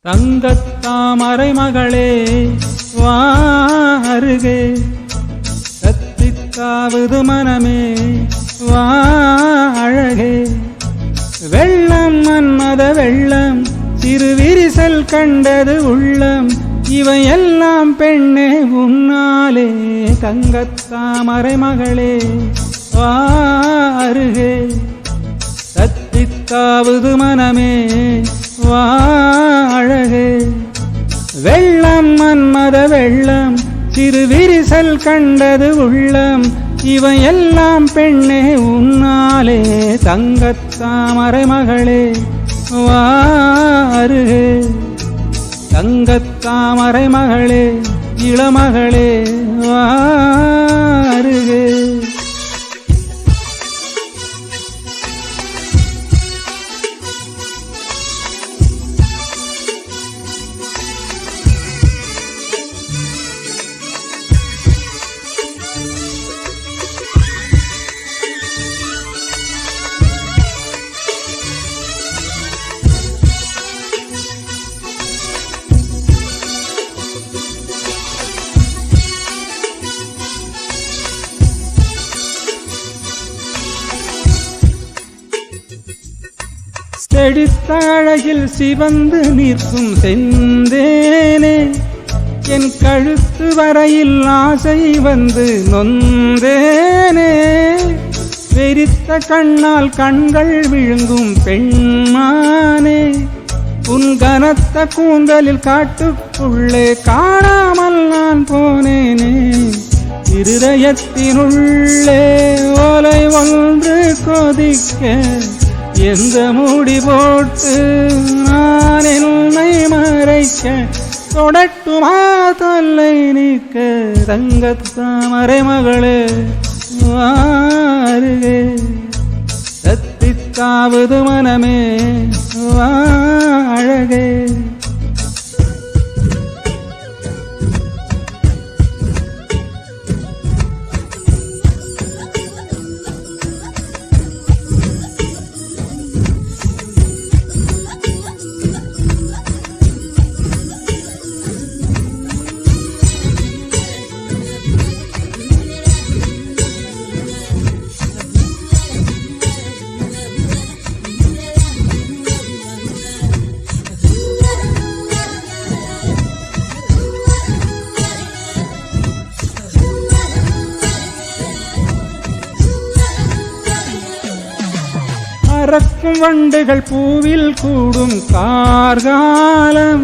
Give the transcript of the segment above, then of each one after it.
தங்கத்தாமரை மகளே வா அருகே, தத்தித்தாவுது மனமே வா அழகே. வெள்ளம் மன்மத வெள்ளம், சிறு விரிசல் கண்டது உள்ளம், இவையெல்லாம் பெண்ணே உன்னாலே. தங்கத்தாமரை மகளே வா அருகே, தத்தித்தாவுது மனமே வா அழகே. வெள்ளம் மன்மத வெள்ளம், சிறு விரிசல் கண்டது உள்ளம், இவையெல்லாம் பெண்ணே உன்னாலே. தங்கத்தாமரை மகளே வா அருகே, தங்கத்தாமரை மகளே இளமகளே வா அருகே. செடித்த அழகில் சிவந்து நிற்கும் செந்தேனே, என் கழுத்து வரையில் ஆசை வந்து நொந்தேனே. வெறித்த கண்ணால் கண்கள் விழுங்கும் பெண்மானே, உன் கனத்த கூந்தலில் காட்டுக்குள்ளே காணாமல் நான் போனேனே. இருதயத்தினுள்ளே ஓலை ஒன்று கொதிக்க, எந்த மூடி போட்டு நான் என்னை மறைக்க, தொடட்டுமா தொல்லை நீக்க. தங்கத்தாமரை மகளே வா அருகே, தத்தித்தாவுது மனமே வா அழகே. பறக்கும் வண்டுகள் பூவில் கூடும் கார்காலம்,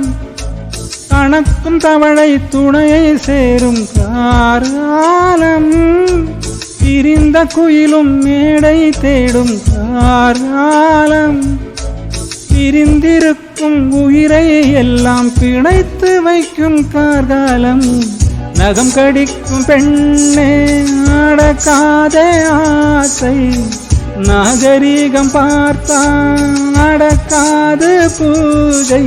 கணக்கும் தவளை துணையை சேரும் கார்காலம், பிரிந்த குயிலும் மேடை தேடும் கார்காலம், பிரிந்திருக்கும் உயிரை எல்லாம் பிணைத்து வைக்கும் கார்காலம். நகம் கடிக்கும் பெண்ணே அடக்காதே ஆசை, நாகரீகம் பார்த்தான் நடக்காது பூஜை,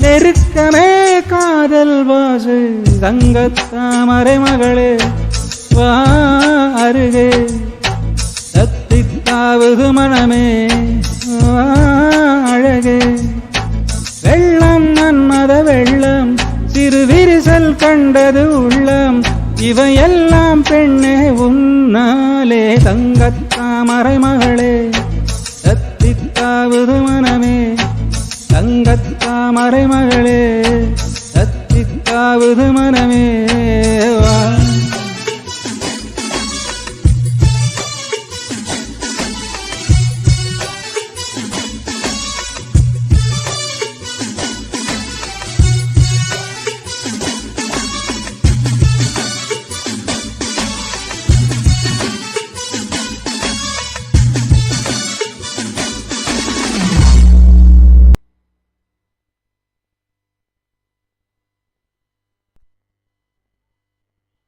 நெருக்கமே காதல் வாசை. தங்கத்தாமரை மகளே வா அருகே, தத்தித்தாவுது மனமே வா அழகே. வெள்ளம் மன்மத வெள்ளம், சிறு விரிசல் கண்டது உள்ளம், இவையெல்லாம் பெண்ணே உன்னாலே. தங்கத்தாமரை மகளே தத்தித்தாவுது மனமே, தங்கத்தாமரை மகளே